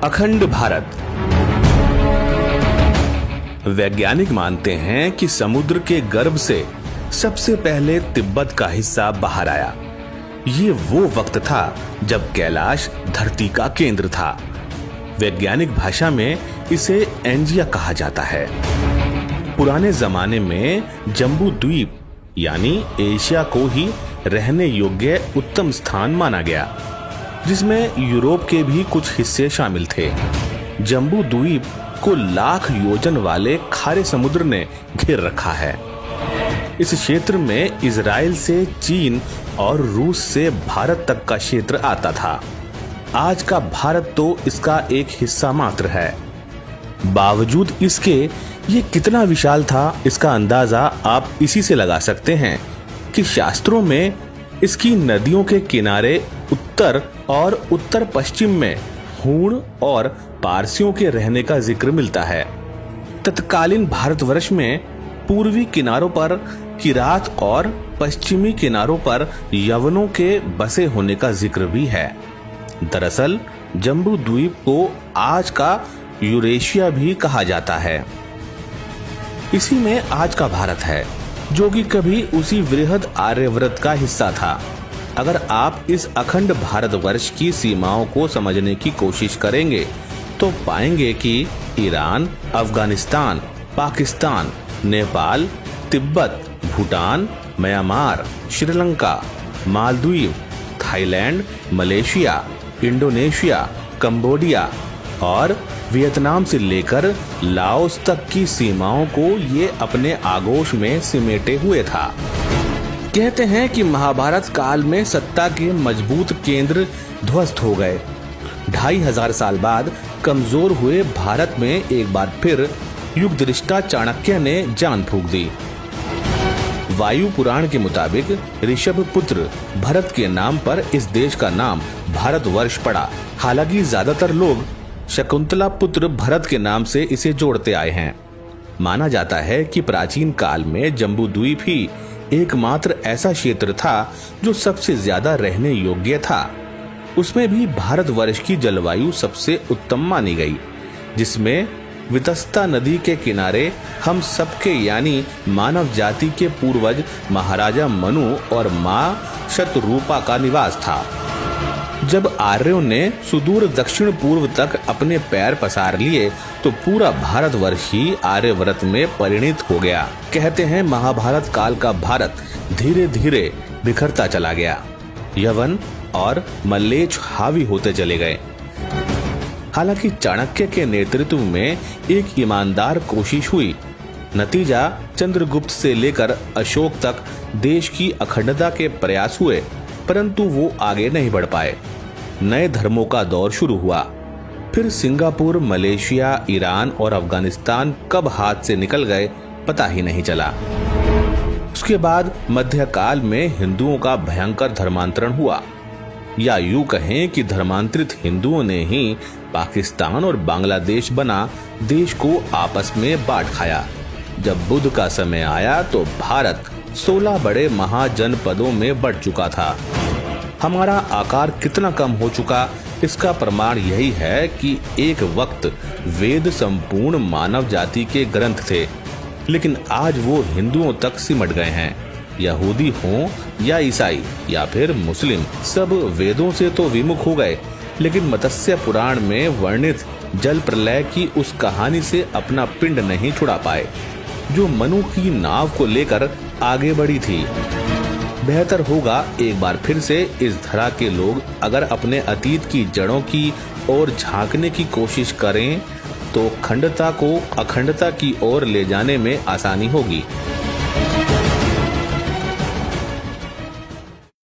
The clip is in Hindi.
अखंड भारत। वैज्ञानिक मानते हैं कि समुद्र के गर्भ से सबसे पहले तिब्बत का हिस्सा बाहर आया। ये वो वक्त था जब कैलाश धरती का केंद्र था। वैज्ञानिक भाषा में इसे एंजिया कहा जाता है। पुराने जमाने में जम्बू द्वीप यानी एशिया को ही रहने योग्य उत्तम स्थान माना गया, जिसमें यूरोप के भी कुछ हिस्से शामिल थे। जम्बू द्वीप को लाख योजन वाले खारे समुद्र ने घेर रखा है। इस क्षेत्र में इजराइल से चीन और रूस से भारत तक का क्षेत्र आता था। आज का भारत तो इसका एक हिस्सा मात्र है। बावजूद इसके ये कितना विशाल था, इसका अंदाजा आप इसी से लगा सकते हैं कि शास्त्रों में इसकी नदियों के किनारे उत्तर और उत्तर पश्चिम में हूण और पारसियों के रहने का जिक्र मिलता है। तत्कालीन भारतवर्ष में पूर्वी किनारों पर किरात और पश्चिमी किनारों पर यवनों के बसे होने का जिक्र भी है। दरअसल जम्बू द्वीप को आज का यूरेशिया भी कहा जाता है। इसी में आज का भारत है, जो कि कभी उसी वृहद आर्यव्रत का हिस्सा था। अगर आप इस अखंड भारतवर्ष की सीमाओं को समझने की कोशिश करेंगे तो पाएंगे कि Iran, Afghanistan, Pakistan, Nepal, Tibet, Bhutan, Myanmar, Sri Lanka, Maldives, Thailand, Malaysia, Indonesia, Cambodia और वियतनाम से लेकर लाओस तक की सीमाओं को ये अपने आगोश में सिमेटे हुए था। कहते हैं कि महाभारत काल में सत्ता के मजबूत केंद्र ध्वस्त हो गए। 2500 साल बाद कमजोर हुए भारत में एक बार फिर युग दृष्टा चाणक्य ने जान फूंक दी। वायु पुराण के मुताबिक ऋषभ पुत्र भरत के नाम पर इस देश का नाम भारतवर्ष पड़ा। हालांकि ज्यादातर लोग शकुंतला पुत्र भरत के नाम से इसे जोड़ते आए हैं। माना जाता है कि प्राचीन काल में जम्बू द्वीप ही एकमात्र ऐसा क्षेत्र था जो सबसे ज्यादा रहने योग्य था। उसमें भी भारतवर्ष की जलवायु सबसे उत्तम मानी गई, जिसमें वितस्ता नदी के किनारे हम सबके यानी मानव जाति के पूर्वज महाराजा मनु और मां शतरूपा का निवास था। जब आर्यों ने सुदूर दक्षिण पूर्व तक अपने पैर पसार लिए तो पूरा भारतवर्ष ही आर्यव्रत में परिणित हो गया। कहते हैं महाभारत काल का भारत धीरे धीरे बिखरता चला गया। यवन और मल्लेच्छ हावी होते चले गए। हालांकि चाणक्य के नेतृत्व में एक ईमानदार कोशिश हुई। नतीजा चंद्रगुप्त से लेकर अशोक तक देश की अखंडता के प्रयास हुए, परंतु वो आगे नहीं बढ़ पाए। नए धर्मों का दौर शुरू हुआ। फिर सिंगापुर, मलेशिया, ईरान और अफगानिस्तान कब हाथ से निकल गए पता ही नहीं चला। उसके बाद मध्यकाल में हिंदुओं का भयंकर धर्मांतरण हुआ, या यूं कहें कि धर्मांतरित हिंदुओं ने ही पाकिस्तान और बांग्लादेश बना देश को आपस में बांट खाया। जब बुद्ध का समय आया तो भारत 16 बड़े महाजनपदों में बढ़ चुका था। हमारा आकार कितना कम हो चुका, इसका प्रमाण यही है कि एक वक्त वेद संपूर्ण मानव जाति के ग्रंथ थे, लेकिन आज वो हिंदुओं तक सिमट गए हैं। यहूदी हों या ईसाई या फिर मुस्लिम, सब वेदों से तो विमुख हो गए, लेकिन मत्स्य पुराण में वर्णित जल प्रलय की उस कहानी से अपना पिंड नहीं छुड़ा पाए, जो मनु की नाव को लेकर आगे बढ़ी थी। बेहतर होगा एक बार फिर से इस धरा के लोग अगर अपने अतीत की जड़ों की ओर झांकने की कोशिश करें तो खंडता को अखंडता की ओर ले जाने में आसानी होगी।